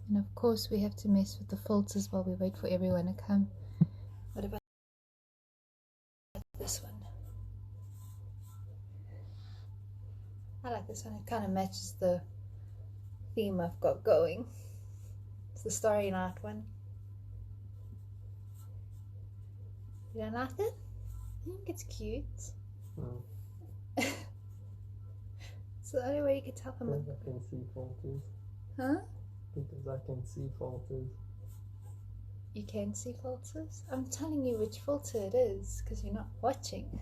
And of course we have to mess with the filters while we wait for everyone to come. What about this one? I like this one. It kind of matches the theme I've got going. It's the Starry Night one. You don't like it? I think it's cute. It's the only way you can tell them. Because I can see filters. Huh? Because I can see filters. You can see filters? I'm telling you which filter it is because you're not watching.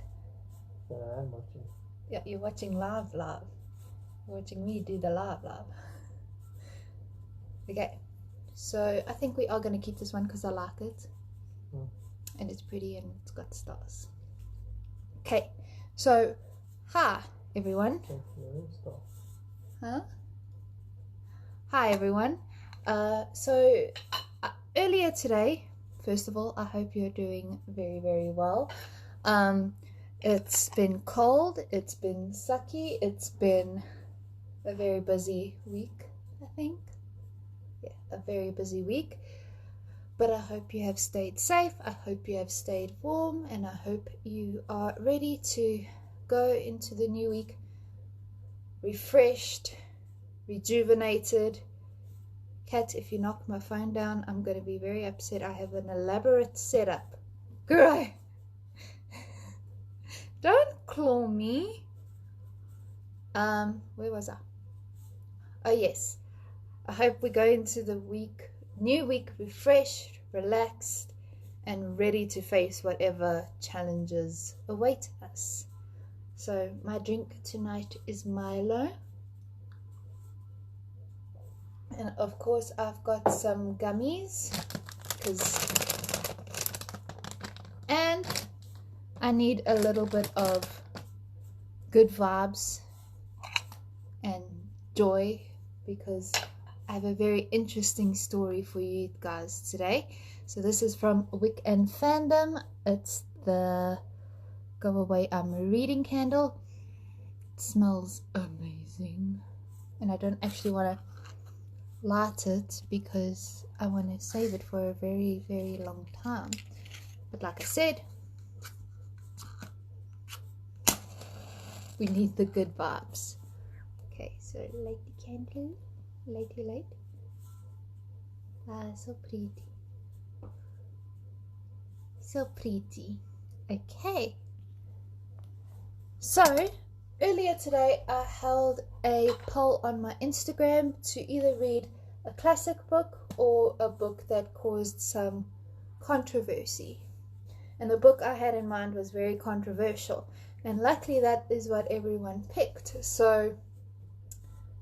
But I am watching. Yeah, you're watching live. You're watching me do the live. Okay, so I think we are going to keep this one because I like it. And it's pretty and it's got stars. Okay, so hi everyone. Huh? Hi everyone. Earlier today, first of all, I hope you're doing very, very well. It's been cold, it's been sucky, it's been a very busy week, I think. Yeah, a very busy week. But I hope you have stayed safe, I hope you have stayed warm, and I hope you are ready to go into the new week refreshed, rejuvenated. Kat, if you knock my phone down, I'm going to be very upset. I have an elaborate setup. Girl, don't claw me. Where was I? Oh yes, I hope we go into the new week refreshed, relaxed, and ready to face whatever challenges await us. So my drink tonight is Milo. And of course I've got some gummies and I need a little bit of good vibes and joy because I have a very interesting story for you guys today. So this is from Wick and Fandom. It's the Go Away I'm Reading candle. It smells amazing and I don't actually want to light it because I want to save it for a very, very long time. But like I said, we need the good vibes. Okay, so light the candle. Light. Ah, so pretty. So pretty. Okay. So, earlier today I held a poll on my Instagram to either read a classic book or a book that caused some controversy. And the book I had in mind was very controversial. And luckily that is what everyone picked. So,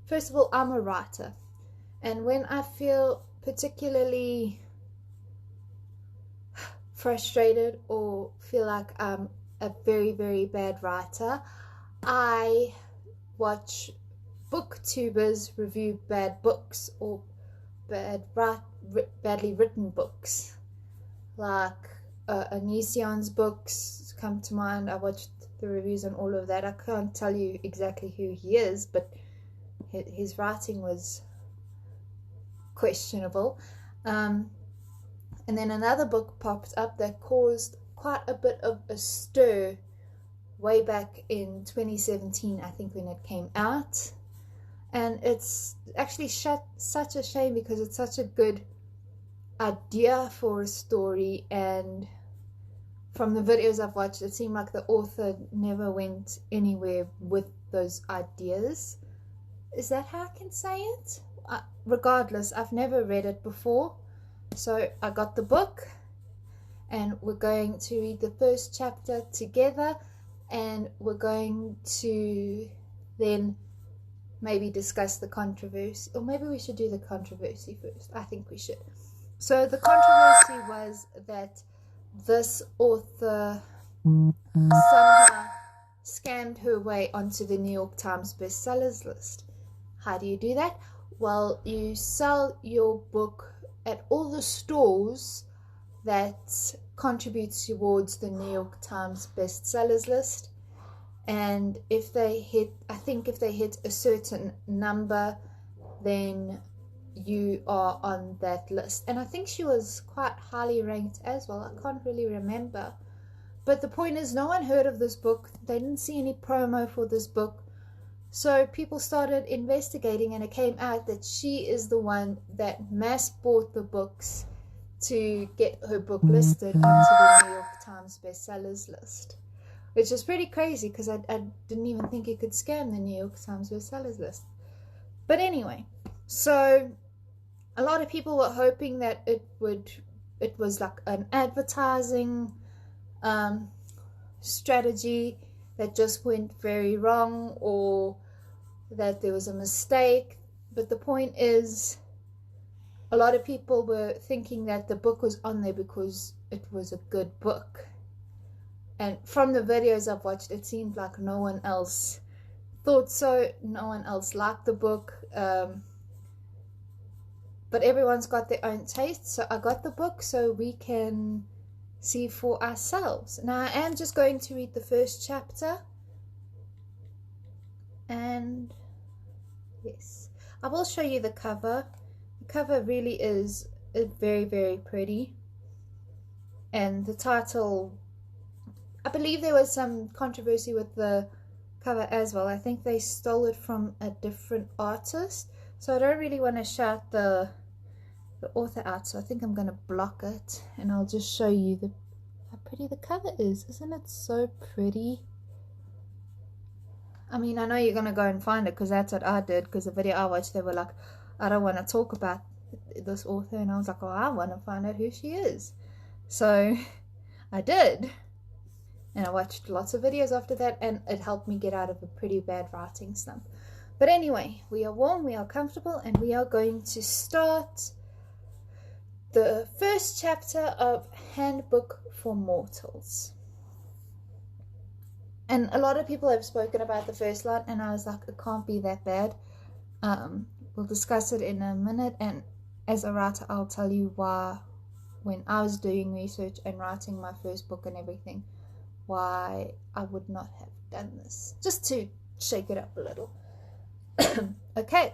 first of all, I'm a writer. And when I feel particularly frustrated or feel like I'm a very, very bad writer, I watch booktubers review bad books or badly written books. Like Onision's books come to mind. I watched the reviews on all of that. I can't tell you exactly who he is, but his writing was questionable. And then another book popped up that caused quite a bit of a stir way back in 2017, I think, when it came out. And it's actually such a shame because it's such a good idea for a story, and from the videos I've watched it seemed like the author never went anywhere with those ideas. Is that how I can say it? Regardless, I've never read it before, so I got the book and we're going to read the first chapter together, and we're going to then maybe discuss the controversy, or maybe we should do the controversy first. I think we should. So the controversy was that this author somehow scammed her way onto the New York Times bestsellers list. How do you do that? Well, you sell your book at all the stores that contribute towards the New York Times bestsellers list, and if they hit a certain number, then you are on that list. And I think she was quite highly ranked as well. I can't really remember. But the point is, no one heard of this book. They didn't see any promo for this book. So people started investigating, and it came out that she is the one that mass bought the books to get her book listed onto the New York Times bestsellers list. Which is pretty crazy, because I didn't even think you could scam the New York Times bestsellers list. But anyway, so a lot of people were hoping that it was like an advertising strategy that just went very wrong, or that there was a mistake. But the point is, a lot of people were thinking that the book was on there because it was a good book. And from the videos I've watched, it seemed like no one else thought so. No one else liked the book. But everyone's got their own taste. So I got the book so we can see for ourselves. Now I am just going to read the first chapter. And yes, I will show you the cover. The cover really is very, very pretty. And the title, I believe there was some controversy with the cover as well. I think they stole it from a different artist. So I don't really want to shout the author out. So I think I'm going to block it. And I'll just show you how pretty the cover is. Isn't it so pretty? I mean, I know you're going to go and find it, because that's what I did. Because the video I watched, they were like, I don't want to talk about this author. And I was like, oh, I want to find out who she is. So I did. And I watched lots of videos after that, and it helped me get out of a pretty bad writing slump. But anyway, we are warm, we are comfortable, and we are going to start the first chapter of Handbook for Mortals. And a lot of people have spoken about the first line, and I was like, it can't be that bad. We'll discuss it in a minute, and as a writer, I'll tell you why, when I was doing research and writing my first book and everything, why I would not have done this. Just to shake it up a little. Okay.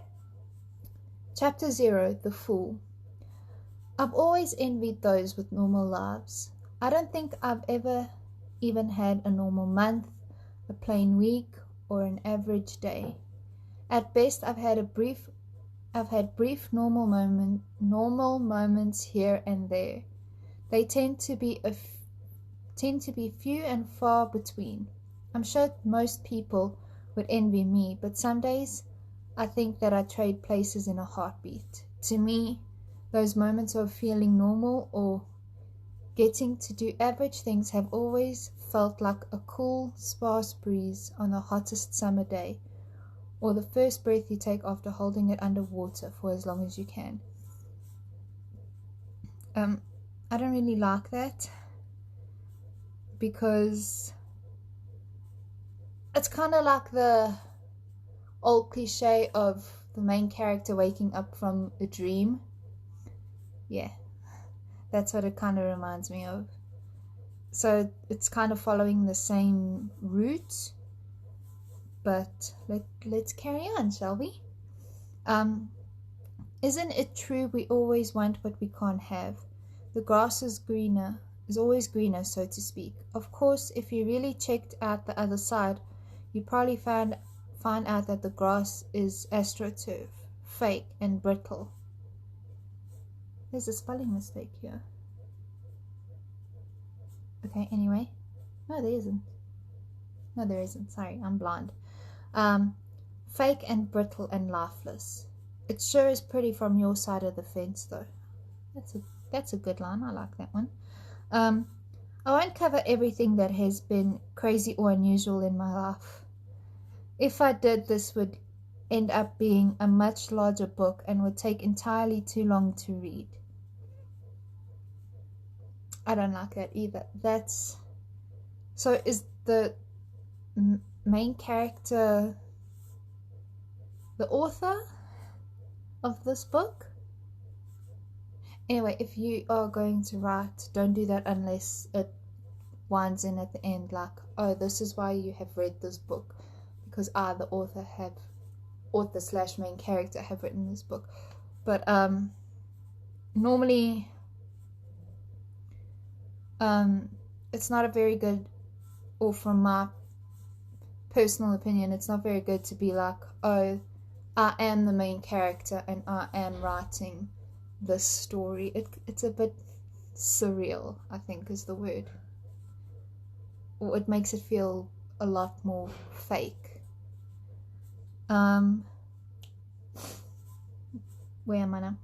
Chapter 0, The Fool. I've always envied those with normal lives. I don't think I've ever even had a normal month, a plain week, or an average day. At best, I've had brief normal moments here and there. They tend to be few and far between. I'm sure most people would envy me, but some days I think that I trade places in a heartbeat. To me, those moments of feeling normal or getting to do average things have always felt like a cool, sparse breeze on the hottest summer day, or the first breath you take after holding it underwater for as long as you can. I don't really like that, because it's kind of like the old cliche of the main character waking up from a dream. Yeah, that's what it kind of reminds me of. So it's kind of following the same route, but let's carry on, shall we? Isn't it true we always want what we can't have? The grass is always greener, so to speak. Of course, if you really checked out the other side, you'd probably find out that the grass is astroturf, fake and brittle. There's a spelling mistake here. Okay, anyway. No, there isn't. No, there isn't. Sorry, I'm blind. Fake and brittle and lifeless. It sure is pretty from your side of the fence, though. That's a good line. I like that one. I won't cover everything that has been crazy or unusual in my life. If I did, this would end up being a much larger book and would take entirely too long to read. I don't like that either. So is the main character the author of this book? Anyway, if you are going to write, don't do that unless it winds in at the end like, oh, this is why you have read this book, because I, the author/main character, have written this book. But normally it's not a very good, or from my personal opinion, it's not very good to be like, oh, I am the main character and I am writing this story. It's a bit surreal, I think is the word. Or it makes it feel a lot more fake. Where am I now?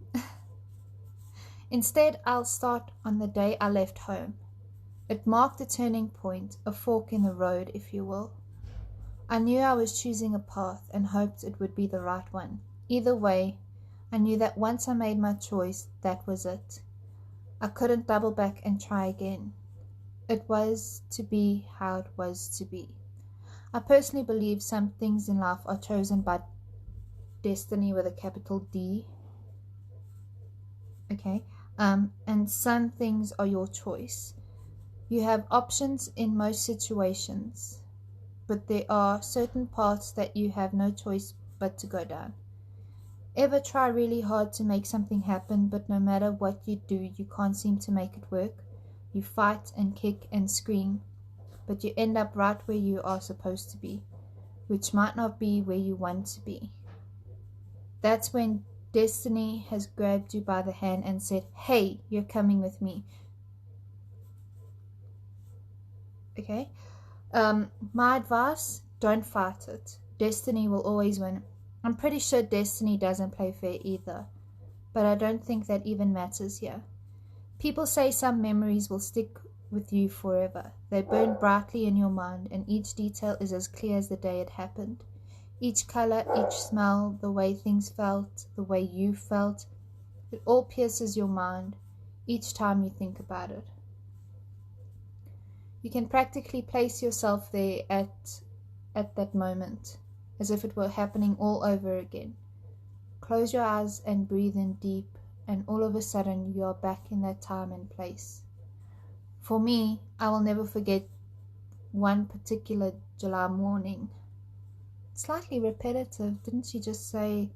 Instead, I'll start on the day I left home. It marked a turning point, a fork in the road, if you will. I knew I was choosing a path and hoped it would be the right one. Either way, I knew that once I made my choice, that was it. I couldn't double back and try again. It was to be how it was to be. I personally believe some things in life are chosen by destiny with a capital D. Okay? And some things are your choice. You have options in most situations, but there are certain paths that you have no choice but to go down. Ever try really hard to make something happen, but no matter what you do, you can't seem to make it work? You fight and kick and scream, but you end up right where you are supposed to be, which might not be where you want to be. That's when destiny has grabbed you by the hand and said, hey, you're coming with me. Okay? My advice, don't fight it. Destiny will always win. I'm pretty sure destiny doesn't play fair either, but I don't think that even matters here. People say some memories will stick with you forever. They burn brightly in your mind, and each detail is as clear as the day it happened. Each color, each smell, the way things felt, the way you felt, it all pierces your mind each time you think about it. You can practically place yourself there at that moment, as if it were happening all over again. Close your eyes and breathe in deep, and all of a sudden you are back in that time and place. For me, I will never forget one particular July morning. Slightly repetitive, didn't she just say?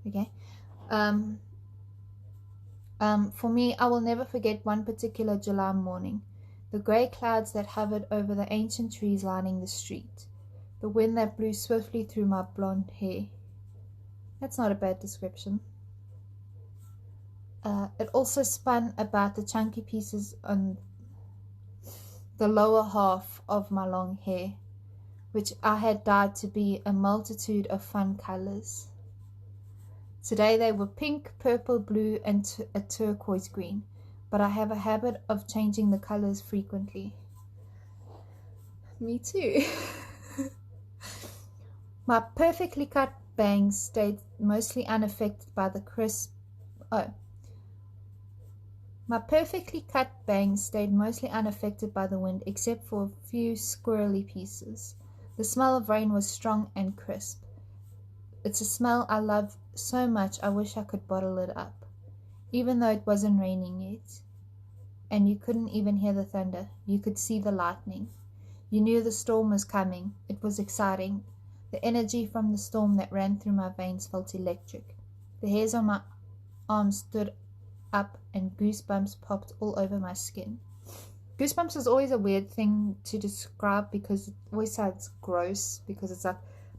Okay. For me, I will never forget one particular July morning. The grey clouds that hovered over the ancient trees lining the street. The wind that blew swiftly through my blonde hair. That's not a bad description. It also spun about the chunky pieces on the lower half of my long hair, which I had dyed to be a multitude of fun colors. Today they were pink, purple, blue, and a turquoise green, but I have a habit of changing the colors frequently. Me too. My perfectly cut bangs stayed mostly unaffected by the crisp... My perfectly cut bangs stayed mostly unaffected by the wind, except for a few squirrely pieces. The smell of rain was strong and crisp. It's a smell I love so much I wish I could bottle it up, even though it wasn't raining yet. And you couldn't even hear the thunder. You could see the lightning. You knew the storm was coming. It was exciting. The energy from the storm that ran through my veins felt electric. The hairs on my arms stood up and goosebumps popped all over my skin. Goosebumps is always a weird thing to describe because it always sounds gross, because it's like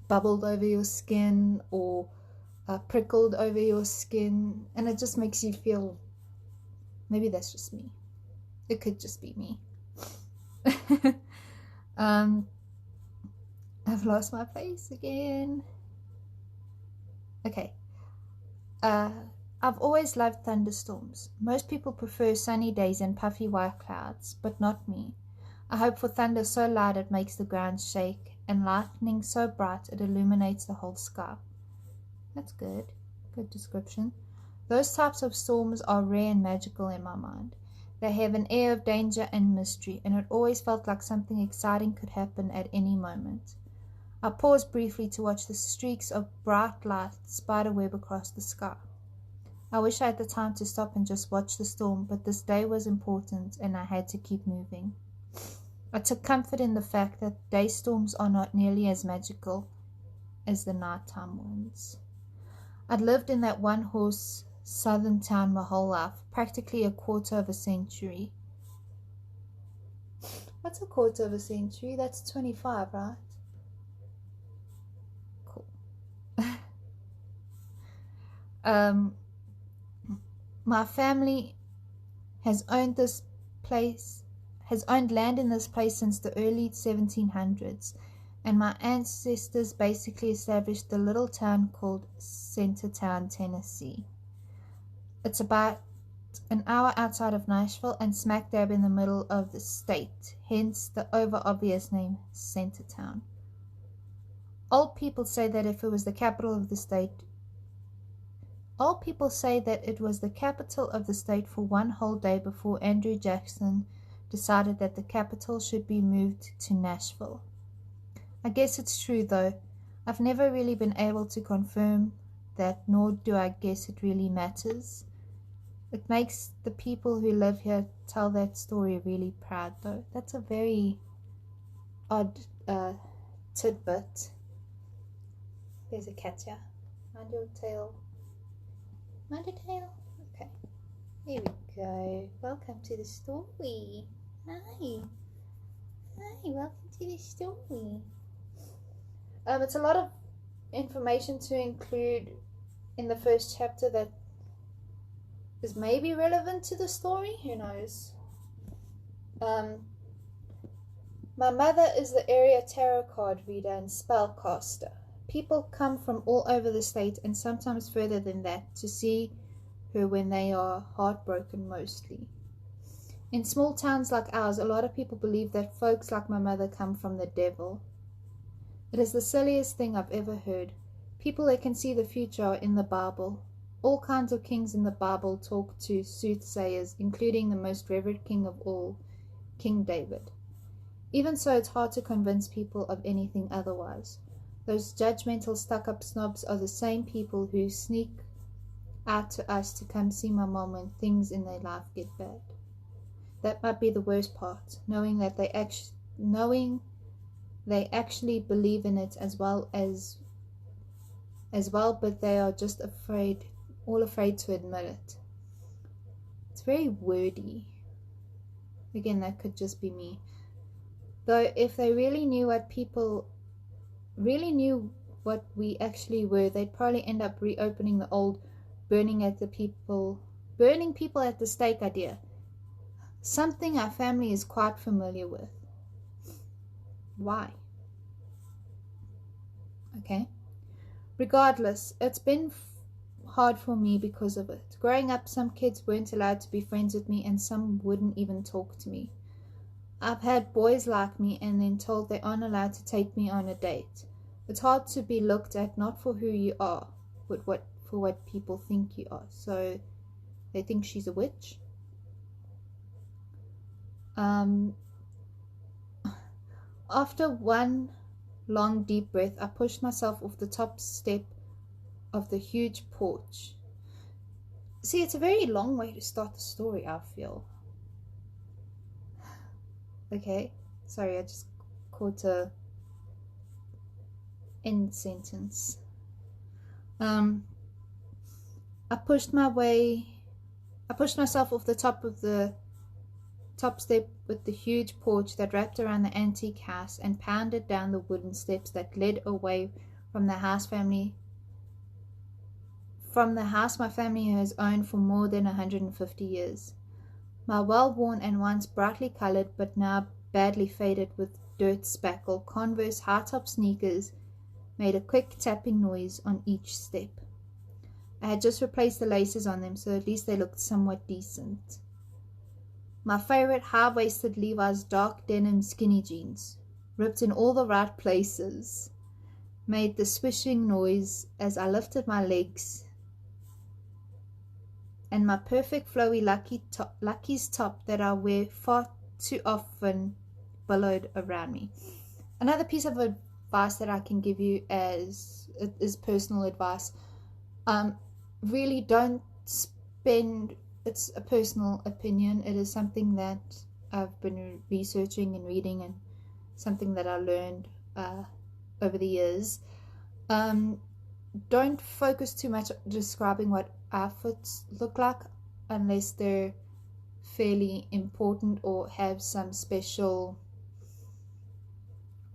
bubbled over your skin or prickled over your skin, and it just makes you feel, maybe that's just me. It could just be me. I've lost my place again. Okay. I've always loved thunderstorms. Most people prefer sunny days and puffy white clouds, but not me. I hope for thunder so loud it makes the ground shake, and lightning so bright it illuminates the whole sky. That's good. Good description. Those types of storms are rare and magical in my mind. They have an air of danger and mystery, and it always felt like something exciting could happen at any moment. I paused briefly to watch the streaks of bright light spiderweb across the sky. I wish I had the time to stop and just watch the storm, but this day was important and I had to keep moving. I took comfort in the fact that day storms are not nearly as magical as the nighttime ones. I'd lived in that one-horse southern town my whole life, practically a quarter of a century. What's a quarter of a century? That's 25, right? Cool. My family has owned land in this place since the early 1700s, and my ancestors basically established the little town called Centertown, Tennessee. It's about an hour outside of Nashville and smack dab in the middle of the state, hence the over-obvious name Centertown. Old people say that it was the capital of the state for one whole day before Andrew Jackson decided that the capital should be moved to Nashville. I guess it's true though. I've never really been able to confirm that, nor do I guess it really matters. It makes the people who live here tell that story really proud though. That's a very odd tidbit. There's a cat here. Mind your tail. Mind your tail. Okay. Here we go. Welcome to the story. Hi. Hi, welcome to the story. It's a lot of information to include in the first chapter that is maybe relevant to the story. Who knows? My mother is the area tarot card reader and spellcaster. People come from all over the state and sometimes further than that to see her when they are heartbroken mostly. In small towns like ours, a lot of people believe that folks like my mother come from the devil. It is the silliest thing I've ever heard. People that can see the future are in the Bible. All kinds of kings in the Bible talk to soothsayers, including the most revered king of all, King David. Even so, it's hard to convince people of anything otherwise. Those judgmental stuck-up snobs are the same people who sneak out to us to come see my mom when things in their life get bad. That might be the worst part, knowing they actually believe in it as well, but they are just afraid to admit it. It's very wordy. Again, that could just be me. Though if they really knew what we actually were, they'd probably end up reopening the old burning people at the stake idea. Something our family is quite familiar with. Why? Okay. Regardless, it's been hard for me because of it. Growing up, some kids weren't allowed to be friends with me and some wouldn't even talk to me. I've had boys like me and then told they aren't allowed to take me on a date. It's hard to be looked at not for who you are, but for what people think you are. So they think she's a witch. After one long deep breath, I pushed myself off the top step of the huge porch. See, it's a very long way to start the story, I feel. Okay, sorry, I just caught a end sentence. I pushed myself off the top step with the huge porch that wrapped around the antique house and pounded down the wooden steps that led away from the house my family has owned for more than 150 years. My well-worn and once brightly colored but now badly faded with dirt spackle Converse high-top sneakers made a quick tapping noise on each step. I had just replaced the laces on them, so at least they looked somewhat decent. My favorite high-waisted Levi's dark denim skinny jeans, ripped in all the right places, made the swishing noise as I lifted my legs, and my perfect flowy Lucky's top that I wear far too often billowed around me. Another piece of advice that I can give you is personal advice. Really don't spend, it's a personal opinion, it is something that I've been researching and reading and something that I learned over the years. don't focus too much on describing what outfits look like unless they're fairly important or have some special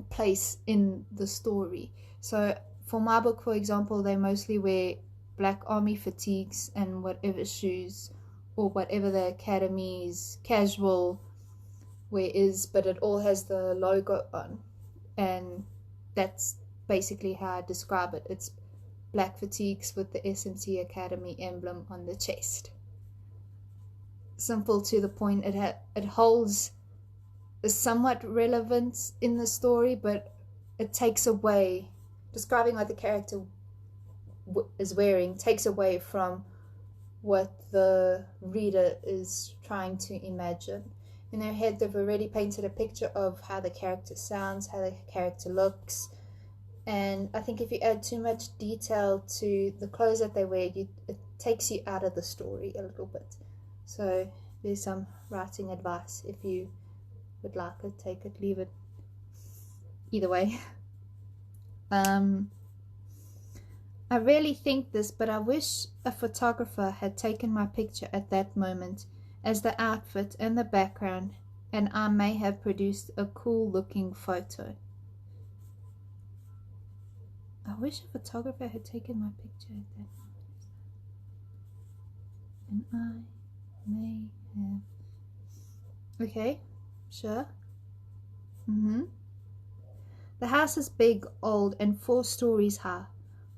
place in the story. So for my book, for example, they mostly wear black army fatigues and whatever shoes or whatever the academy's casual wear is, but it all has the logo on, and that's basically how I describe it. It's black fatigues with the S&T Academy emblem on the chest. Simple, to the point. It holds a somewhat relevance in the story, but it takes away, describing what the character is wearing takes away from what the reader is trying to imagine. In their head, they've already painted a picture of how the character sounds, how the character looks, and I think if you add too much detail to the clothes that they wear, it takes you out of the story a little bit. So there's some writing advice. If you would like it, take it, leave it. Either way. I rarely think this, but I wish a photographer had taken my picture at that moment as the outfit and the background, and I may have produced a cool looking photo. I wish a photographer had taken my picture at that moment, and I may have. Okay, sure. The house is big, old, and 4 stories high,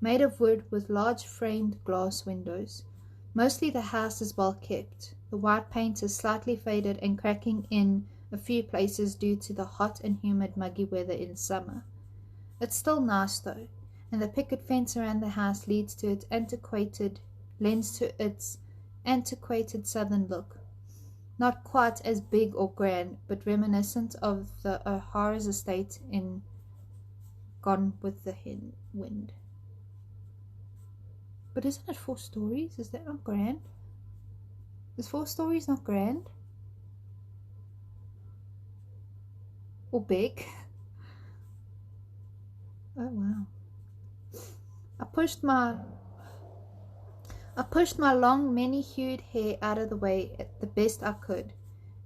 made of wood with large framed glass windows. Mostly the house is well kept. The white paint is slightly faded and cracking in a few places due to the hot and humid muggy weather in summer. It's still nice though, and the picket fence around the house lends to its antiquated southern look. Not quite as big or grand, but reminiscent of the O'Hara's estate in Gone with the Wind. But isn't it 4 stories? Is that not grand? Is 4 stories not grand? Or big? Oh wow. I pushed my long, many-hued hair out of the way the best I could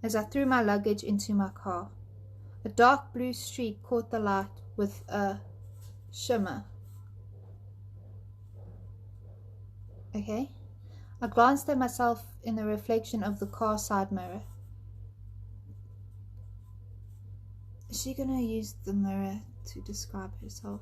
as I threw my luggage into my car. A dark blue streak caught the light with a shimmer. Okay. I glanced at myself in the reflection of the car side mirror. Is she gonna use the mirror to describe herself?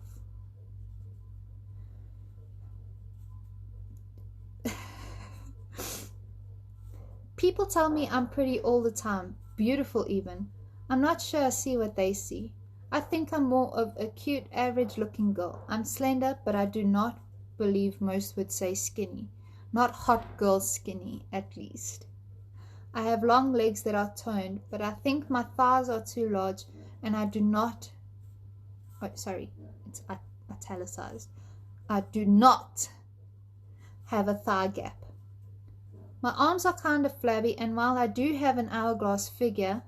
People tell me I'm pretty all the time, beautiful even. I'm not sure I see what they see. I think I'm more of a cute, average-looking girl. I'm slender, but I do not believe most would say skinny. Not hot girl skinny, at least. I have long legs that are toned, but I think my thighs are too large, and I do not... Oh, sorry, it's italicized. I do not have a thigh gap. My arms are kind of flabby, and while I do have an hourglass figure,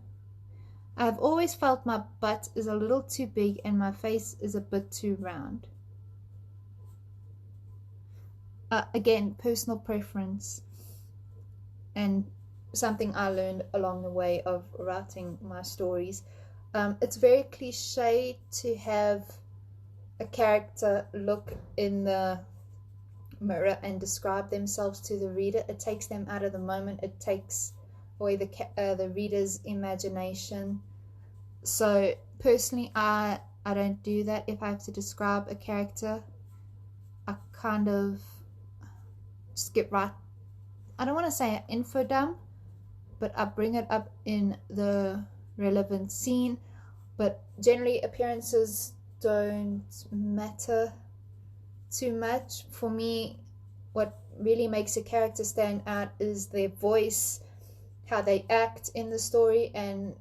I have always felt my butt is a little too big and my face is a bit too round. Again, personal preference and something I learned along the way of writing my stories. It's very cliche to have a character look in the mirror and describe themselves to the reader. It takes them out of the moment. It takes away the reader's imagination. So personally, I don't do that. If I have to describe a character, I kind of skip right. I don't want to say info dump, but I bring it up in the relevant scene. But generally, appearances don't matter too much. For me, what really makes a character stand out is their voice, how they act in the story, and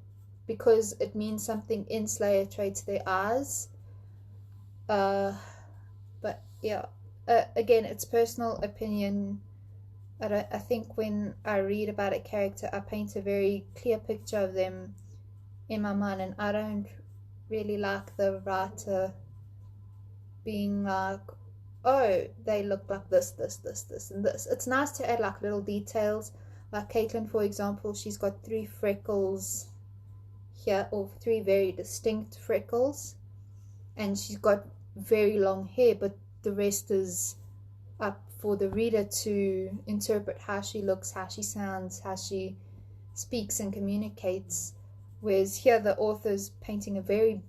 because it means something in 𝚁𝚎𝚊𝚑 their eyes. But yeah, again, it's personal opinion. I think when I read about a character, I paint a very clear picture of them in my mind, and I don't really like the writer being like, oh, they look like this, and this. It's nice to add like little details. Like Caitlin, for example, she's got 3 freckles here, or 3 very distinct freckles, and she's got very long hair, but the rest is up for the reader to interpret how she looks, how she sounds, how she speaks and communicates. Whereas here the author's painting a very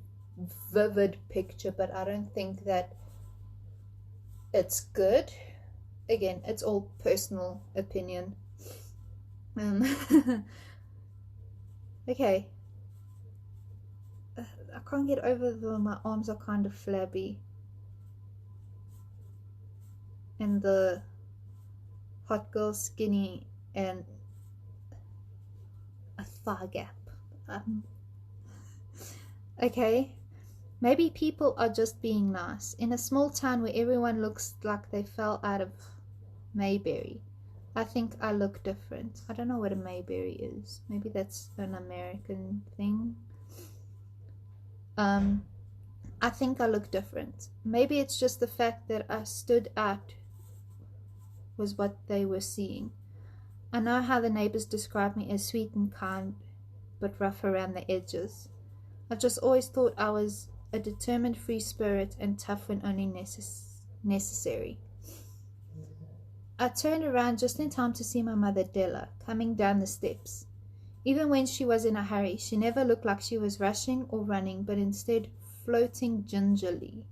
vivid picture, but I don't think that it's good. Again, it's all personal opinion. Okay. I can't get over my arms are kind of flabby. And the hot girl skinny and a thigh gap. Okay. Maybe people are just being nice. In a small town where everyone looks like they fell out of Mayberry, I think I look different. I don't know what a Mayberry is. Maybe that's an American thing. I think I look different. Maybe it's just the fact that I stood out was what they were seeing. I know how the neighbors describe me as sweet and kind, but rough around the edges. I've just always thought I was a determined free spirit and tough when only necessary. I turned around just in time to see my mother Della coming down the steps. Even when she was in a hurry, she never looked like she was rushing or running, but instead floating gingerly.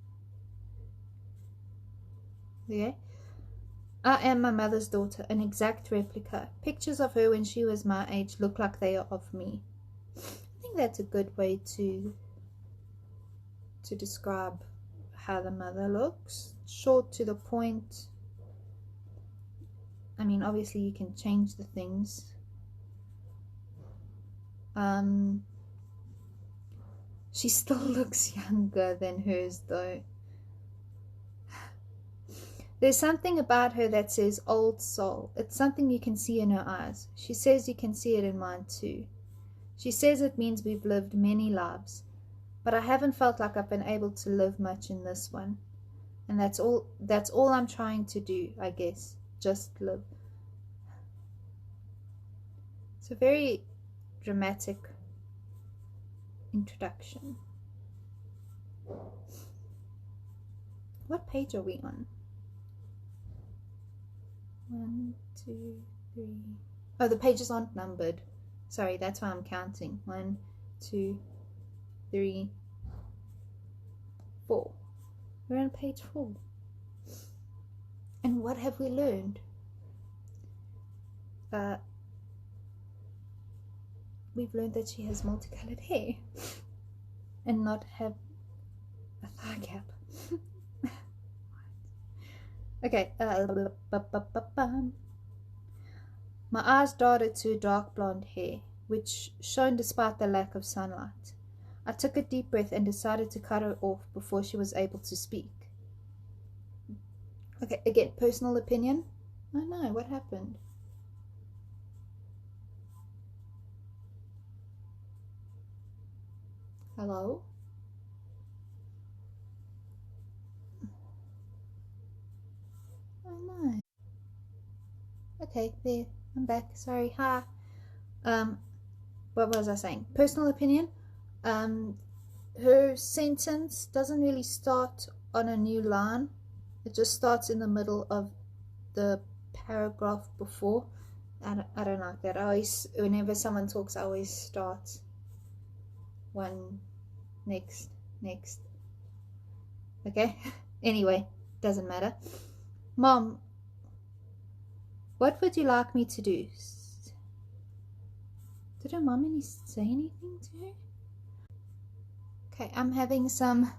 Okay? I am my mother's daughter, an exact replica. Pictures of her when she was my age look like they are of me. I think that's a good way to describe how the mother looks. Short, to the point. I mean, obviously you can change the things. She still looks younger than hers though. There's something about her that says old soul. It's something you can see in her eyes. She says you can see it in mine too. She says it means we've lived many lives, but I haven't felt like I've been able to live much in this one. And that's all I'm trying to do, I guess. Just live. It's a very dramatic introduction. What page are we on? 1, 2, 3. Oh, the pages aren't numbered. Sorry, that's why I'm counting. 1, 2, 3, 4. We're on page 4. And what have we learned? We've learned that she has multicolored hair and not have a thigh gap. Okay. My eyes darted to dark blonde hair, which shone despite the lack of sunlight. I took a deep breath and decided to cut her off before she was able to speak. Okay, again, personal opinion. Oh no, what happened? Hello? Oh no. Okay, there. I'm back. Sorry. Hi. What was I saying? Personal opinion. Her sentence doesn't really start on a new line. It just starts in the middle of the paragraph before. I don't like that. I always, whenever someone talks, I always start one next. Okay? Anyway, doesn't matter. Mom, what would you like me to do? Did her mom say anything to her? Okay, I'm having some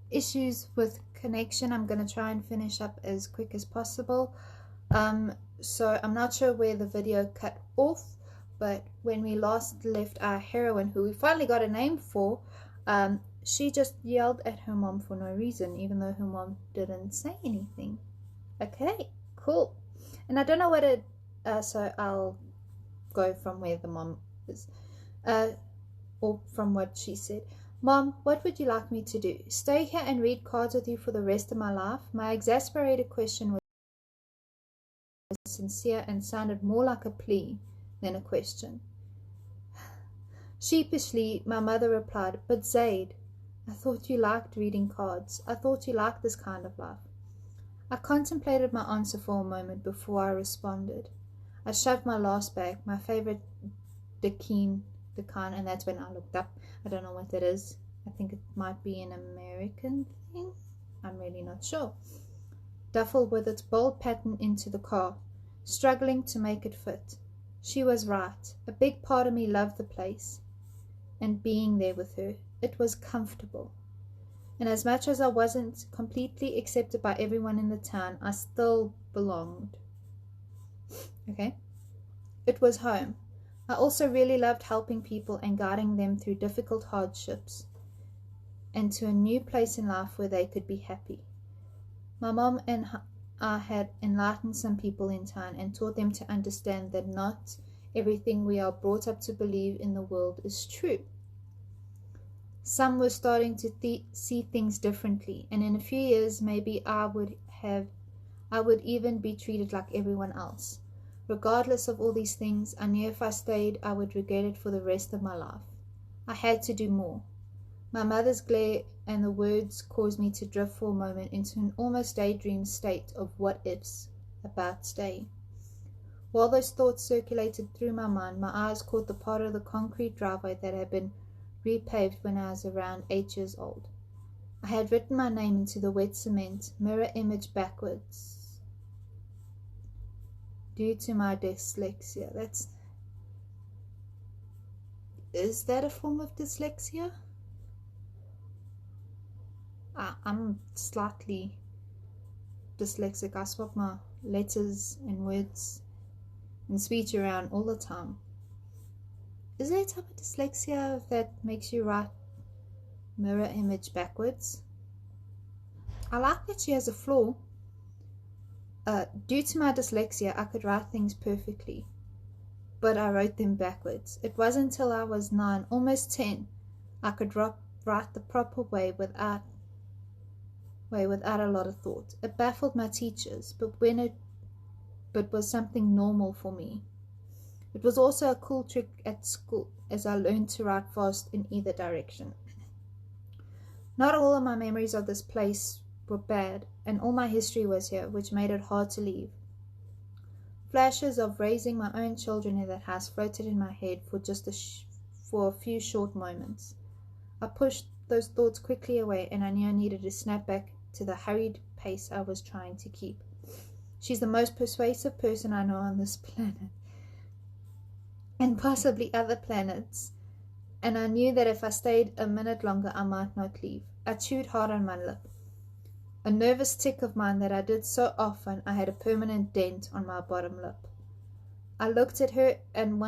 issues with connection. I'm going to try and finish up as quick as possible. So I'm not sure where the video cut off, but when we last left our heroine, who we finally got a name for, she just yelled at her mom for no reason, even though her mom didn't say anything. Okay, cool. And I don't know what it, so I'll go from where the mom is, or from what she said. Mom, what would you like me to do? Stay here and read cards with you for the rest of my life? My exasperated question was sincere and sounded more like a plea than a question. Sheepishly, my mother replied, But Zaid, I thought you liked reading cards. I thought you liked this kind of life. I contemplated my answer for a moment before I responded. I shoved my last bag, my favorite 𝚁𝚎𝚊𝚅, and that's when I looked up. I don't know what that is. I think it might be an American thing. I'm really not sure. Duffel with its bold pattern into the car, struggling to make it fit. She was right. A big part of me loved the place and being there with her. It was comfortable. And as much as I wasn't completely accepted by everyone in the town, I still belonged. Okay? It was home. I also really loved helping people and guiding them through difficult hardships and to a new place in life where they could be happy. My mom and I had enlightened some people in town and taught them to understand that not everything we are brought up to believe in the world is true. Some were starting to see things differently, and in a few years maybe I would even be treated like everyone else. Regardless of all these things, I knew if I stayed, I would regret it for the rest of my life. I had to do more. My mother's glare and the words caused me to drift for a moment into an almost daydream state of what-ifs about staying. While those thoughts circulated through my mind, my eyes caught the part of the concrete driveway that had been repaved when I was around 8 years old. I had written my name into the wet cement, mirror image backwards, due to my dyslexia. Is that a form of dyslexia? I'm slightly dyslexic. I swap my letters and words and speech around all the time. Is there a type of dyslexia that makes you write mirror image backwards? I like that she has a flaw. Due to my dyslexia, I could write things perfectly, but I wrote them backwards. It wasn't until I was 9, almost 10, I could write the proper way without a lot of thought. It baffled my teachers, but was something normal for me. It was also a cool trick at school, as I learned to write fast in either direction. Not all of my memories of this place were bad, and all my history was here, which made it hard to leave. Flashes of raising my own children in that house floated in my head for a few short moments. I pushed those thoughts quickly away, and I knew I needed to snap back to the hurried pace I was trying to keep. She's the most persuasive person I know on this planet, and possibly other planets, and I knew that if I stayed a minute longer I might not leave. I chewed hard on my lip. A nervous tic of mine that I did so often I had a permanent dent on my bottom lip. I looked at her and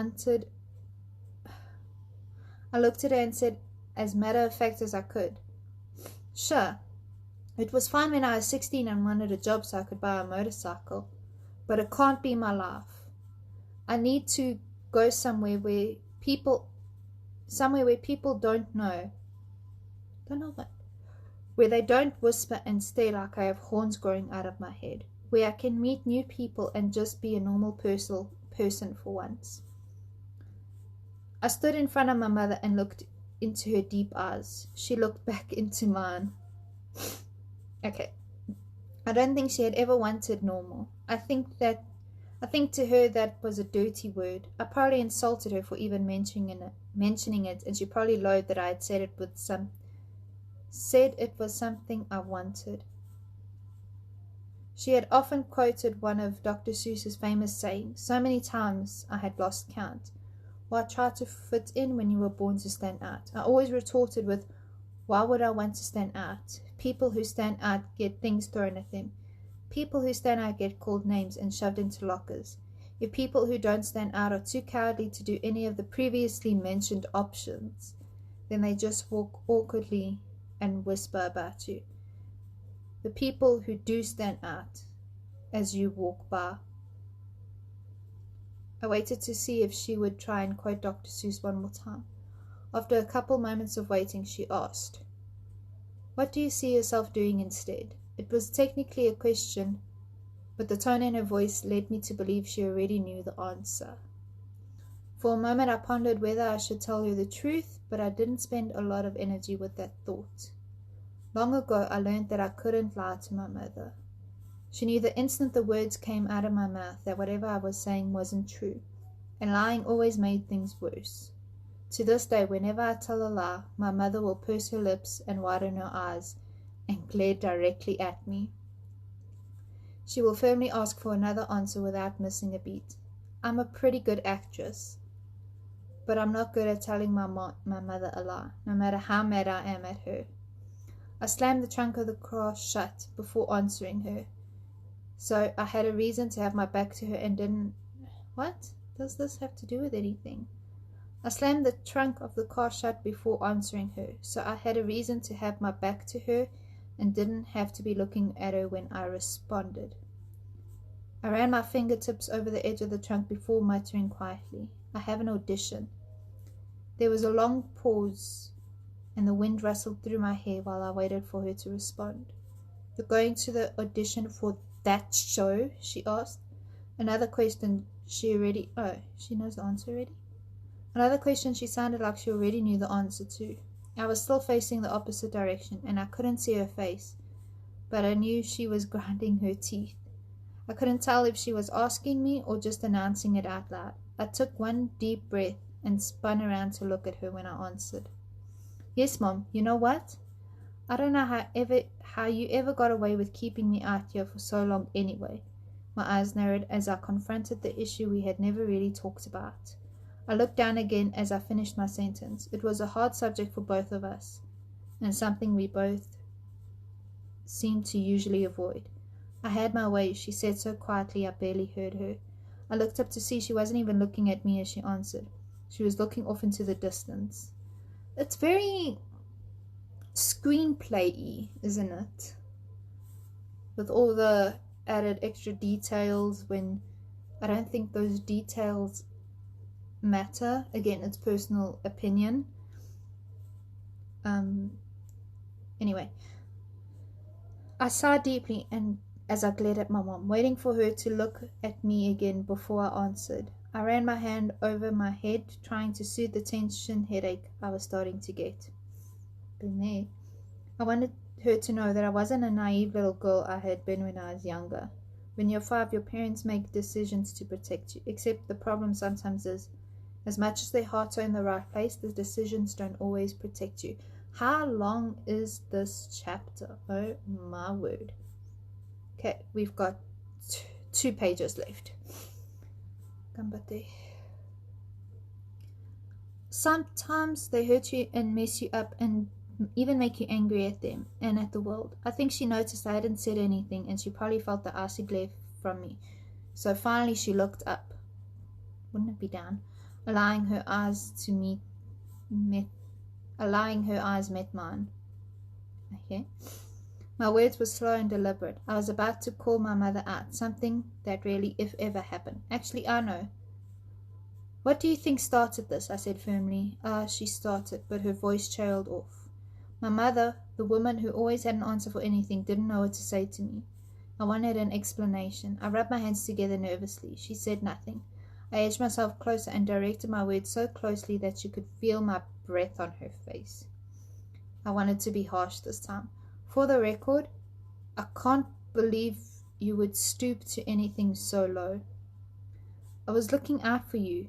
said, as matter of fact as I could, Sure, it was fine when I was 16 and wanted a job so I could buy a motorcycle, but it can't be my life. I need to go somewhere where people don't know what, where they don't whisper and stare like I have horns growing out of my head, where I can meet new people and just be a normal person for once. I stood in front of my mother and looked into her deep eyes. She looked back into mine. Okay. I don't think she had ever wanted normal. I think to her that was a dirty word. I probably insulted her for even mentioning it, and she probably loathed that I had said it was something I wanted. She had often quoted one of Dr. Seuss's famous sayings so many times I had lost count. Why try to fit in when you were born to stand out? I always retorted with, why would I want to stand out? People who stand out get things thrown at them. People who stand out get called names and shoved into lockers. If people who don't stand out are too cowardly to do any of the previously mentioned options, then they just walk awkwardly and whisper about you. The people who do stand out as you walk by. I waited to see if she would try and quote Dr. Seuss one more time. After a couple moments of waiting, she asked, "What do you see yourself doing instead?" It was technically a question, but the tone in her voice led me to believe she already knew the answer. For a moment I pondered whether I should tell her the truth, but I didn't spend a lot of energy with that thought. Long ago I learned that I couldn't lie to my mother. She knew the instant the words came out of my mouth that whatever I was saying wasn't true, and lying always made things worse. To this day, whenever I tell a lie, my mother will purse her lips and widen her eyes and glare directly at me. She will firmly ask for another answer without missing a beat. I'm a pretty good actress, but I'm not good at telling my mother a lie, no matter how mad I am at her. I slammed the trunk of the car shut before answering her, so I had a reason to have my back to her and didn't... What does this have to do with anything? I slammed the trunk of the car shut before answering her, so I had a reason to have my back to her and didn't have to be looking at her when I responded. I ran my fingertips over the edge of the trunk before muttering quietly, "I have an audition." There was a long pause, and the wind rustled through my hair while I waited for her to respond. "You're going to the audition for that show?" she asked. Another question she knows the answer already? Another question she sounded like she already knew the answer to. I was still facing the opposite direction, and I couldn't see her face, but I knew she was grinding her teeth. I couldn't tell if she was asking me or just announcing it out loud. I took one deep breath and spun around to look at her when I answered. "Yes, Mom. You know what? I don't know how you ever got away with keeping me out here for so long anyway." My eyes narrowed as I confronted the issue we had never really talked about. I looked down again as I finished my sentence. It was a hard subject for both of us, and something we both seemed to usually avoid. "I had my way," she said so quietly I barely heard her. I looked up to see she wasn't even looking at me as she answered. She was looking off into the distance. It's very screenplay-y, isn't it? With all the added extra details when I don't think those details matter. Again, it's personal opinion. Anyway, I sighed deeply and as I glared at my mom, waiting for her to look at me again before I answered. I ran my hand over my head, trying to soothe the tension headache I was starting to get. Been there. I wanted her to know that I wasn't a naive little girl I had been when I was younger. When you're 5, your parents make decisions to protect you, except the problem sometimes is, as much as their hearts are in the right place, the decisions don't always protect you. How long is this chapter? Oh my word. Okay, we've got 2 pages left. Gambate. Sometimes they hurt you and mess you up and even make you angry at them and at the world. I think she noticed I hadn't said anything and she probably felt the icy glare from me. So finally she looked up. Wouldn't it be down? Allowing her eyes met mine. Okay. My words were slow and deliberate. I was about to call my mother out, something that rarely, if ever, happened. Actually, I know. "What do you think started this?" I said firmly. She started, but her voice trailed off. My mother, the woman who always had an answer for anything, didn't know what to say to me. I wanted an explanation. I rubbed my hands together nervously. She said nothing. I edged myself closer and directed my words so closely that she could feel my breath on her face. I wanted to be harsh this time. "For the record, I can't believe you would stoop to anything so low. I was looking out for you.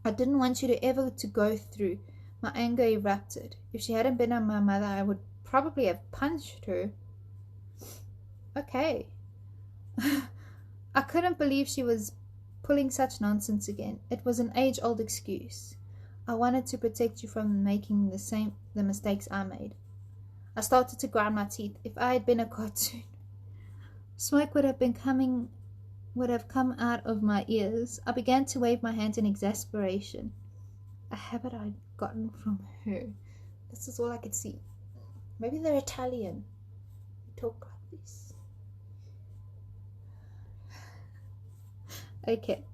I didn't want you to ever to go through." My anger erupted. If she hadn't been my mother, I would probably have punched her. Okay. I couldn't believe she was pulling such nonsense again. It was an age-old excuse. "I wanted to protect you from making the mistakes I made." I started to grind my teeth. If I had been a cartoon, smoke would have come out of my ears. I began to wave my hands in exasperation, a habit I'd gotten from her. This is all I could see. Maybe they're Italian. They talk like this. Okay.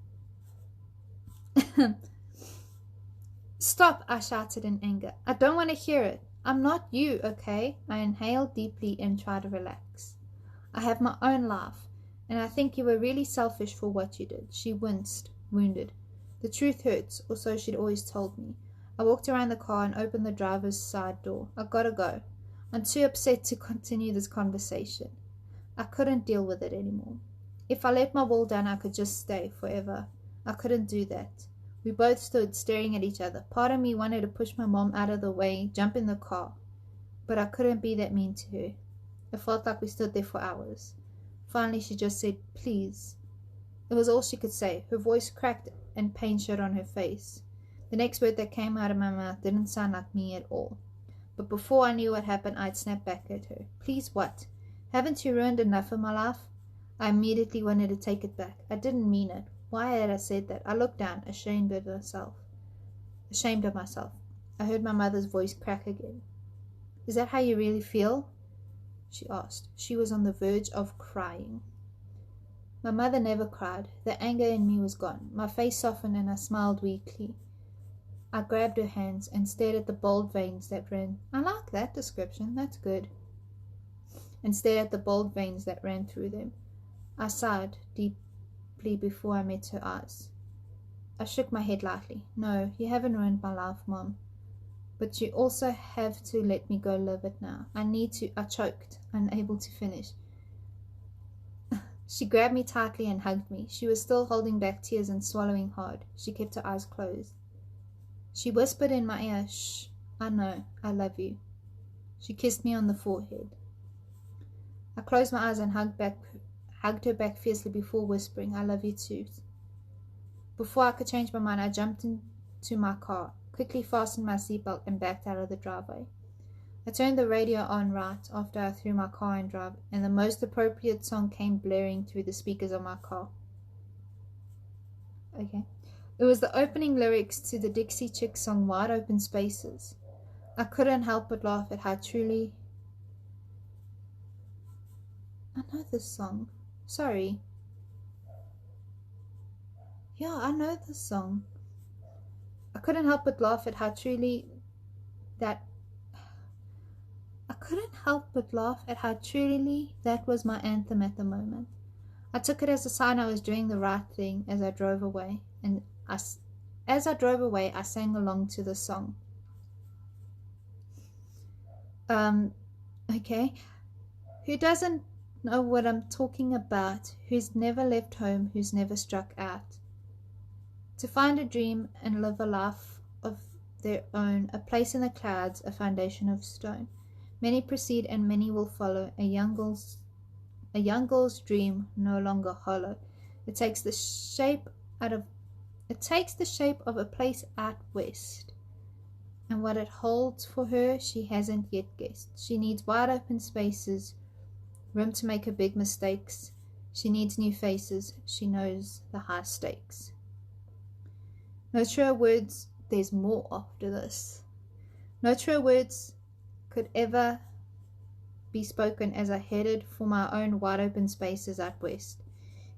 Stop, I shouted in anger. I don't want to hear it. I'm not you, okay? I inhaled deeply and tried to relax. I have my own life, and I think you were really selfish for what you did. She winced, wounded. The truth hurts, or so she'd always told me. I walked around the car and opened the driver's side door. I gotta go. I'm too upset to continue this conversation. I couldn't deal with it anymore. If I let my wall down, I could just stay forever. I couldn't do that. We both stood staring at each other. Part of me wanted to push my mom out of the way, jump in the car. But I couldn't be that mean to her. It felt like we stood there for hours. Finally, she just said, please. It was all she could say. Her voice cracked and pain showed on her face. The next word that came out of my mouth didn't sound like me at all. But before I knew what happened, I'd snapped back at her. Please what? Haven't you ruined enough of my life? I immediately wanted to take it back. I didn't mean it. Why had I said that? I looked down, ashamed of myself. I heard my mother's voice crack again. Is that how you really feel? She asked. She was on the verge of crying. My mother never cried. The anger in me was gone. My face softened and I smiled weakly. I grabbed her hands and stared at the bold veins that ran. I like that description. That's good. And stared at the bold veins that ran through them. I sighed deeply before I met her eyes. I shook my head lightly. No, you haven't ruined my life, Mom. But you also have to let me go live it now. I choked, unable to finish. She grabbed me tightly and hugged me. She was still holding back tears and swallowing hard. She kept her eyes closed. She whispered in my ear, shh, I know, I love you. She kissed me on the forehead. I closed my eyes and hugged her back fiercely before whispering, I love you too. Before I could change my mind, I jumped into my car, quickly fastened my seatbelt and backed out of the driveway. I turned the radio on right after I threw my car in drive, and the most appropriate song came blaring through the speakers of my car. Okay. It was the opening lyrics to the Dixie Chicks song Wide Open Spaces. I couldn't help but laugh at how truly... I know this song. Sorry. Yeah, I know this song. I couldn't help but laugh at how truly that was my anthem at the moment. I took it as a sign I was doing the right thing as I drove away, and as I drove away, I sang along to the song. Okay. Who doesn't know what I'm talking about? Who's never left home? Who's never struck out? To find a dream and live a life of their own, a place in the clouds, a foundation of stone. Many proceed and many will follow. A young girl's dream no longer hollow. It takes the shape of a place out west. And what it holds for her, she hasn't yet guessed. She needs wide open spaces, room to make her big mistakes. She needs new faces. She knows the high stakes. No truer words, there's more after this. No truer words could ever be spoken as I headed for my own wide open spaces out west.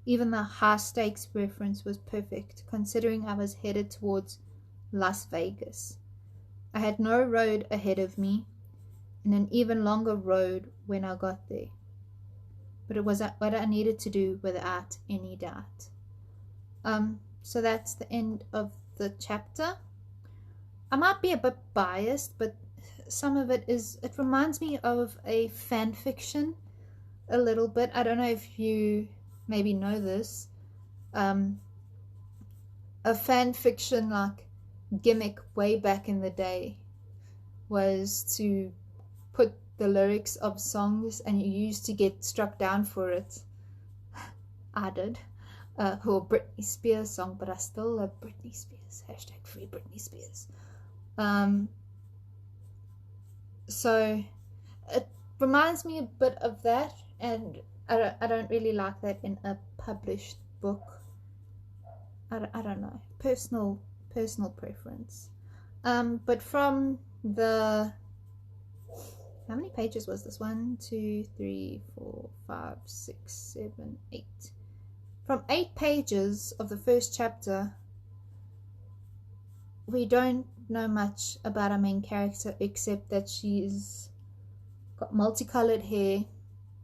Even the high stakes reference was perfect, considering I was headed towards Las Vegas. I had no road ahead of me, and an even longer road when I got there. But it was what I needed to do without any doubt. So that's the end of the chapter. I might be a bit biased, but some of it reminds me of a fan fiction a little bit. I don't know if you maybe know this. A fan fiction like gimmick way back in the day was to put the lyrics of songs, and you used to get struck down for it. I did. For a Britney Spears song, but I still love Britney Spears. Hashtag free Britney Spears. So it reminds me a bit of that, and I don't really like that in a published book. I don't know. Personal preference. But from the... How many pages was this? 1, 2, 3, 4, 5, 6, 7, 8. From 8 pages of the first chapter, we don't know much about our main character except that she's got multicolored hair,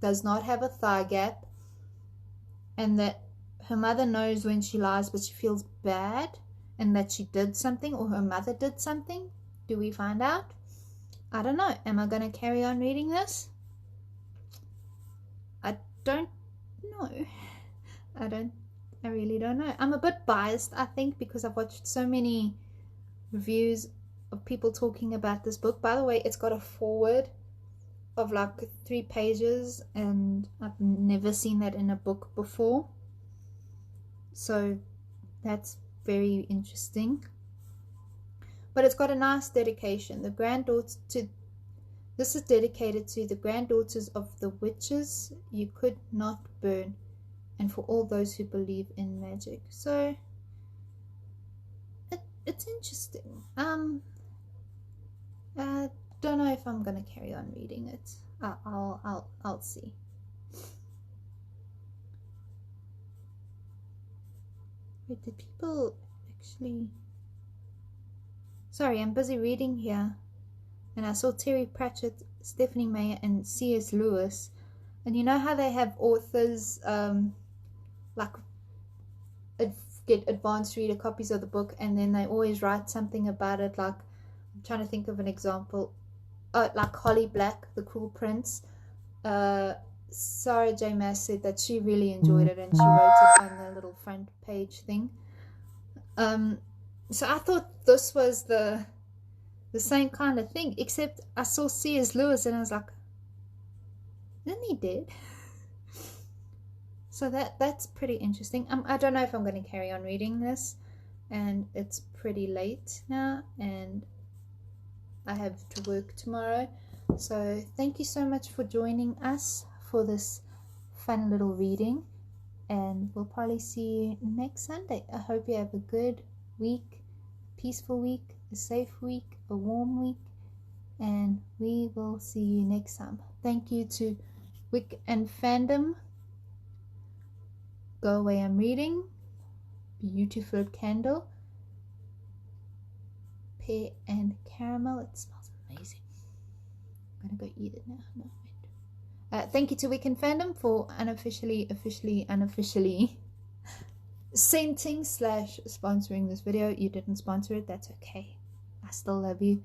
does not have a thigh gap, and that her mother knows when she lies but she feels bad, and that she did something, or her mother did something. Do we find out? I don't know. Am I going to carry on reading this? I don't know. I really don't know. I'm a bit biased, I think, because I've watched so many reviews of people talking about this book. By the way, it's got a foreword of like 3 pages, and I've never seen that in a book before. So that's very interesting. But it's got a nice dedication. This is dedicated to the granddaughters of the witches you could not burn, and for all those who believe in magic. So it's interesting. I don't know if I'm gonna carry on reading it. I'll see. Wait, did people actually? Sorry, I'm busy reading here, and I saw Terry Pratchett, Stephanie Meyer, and C.S. Lewis. And you know how they have authors like get advanced reader copies of the book, and then they always write something about it. Like, I'm trying to think of an example. Like Holly Black, The Cruel Prince. Sarah J. Maas said that she really enjoyed it, and she wrote it on the little front page thing. So I thought this was the same kind of thing, except I saw C.S. Lewis and I was like, isn't he dead? So that's pretty interesting. I don't know if I'm going to carry on reading this, and it's pretty late now, and I have to work tomorrow. So thank you so much for joining us for this fun little reading, and we'll probably see you next Sunday. I hope you have a good week, peaceful week, a safe week, a warm week, and we will see you next time. Thank you to Wick and Fandom. Go Away, I'm Reading, Beautiful Candle, Pear and Caramel. It smells amazing. I'm gonna go eat it now. No, wait. Thank you to Wick and Fandom for unofficially scenting / sponsoring this video. You didn't sponsor it, that's okay. I still love you.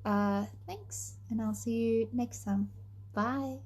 Thanks, and I'll see you next time. Bye.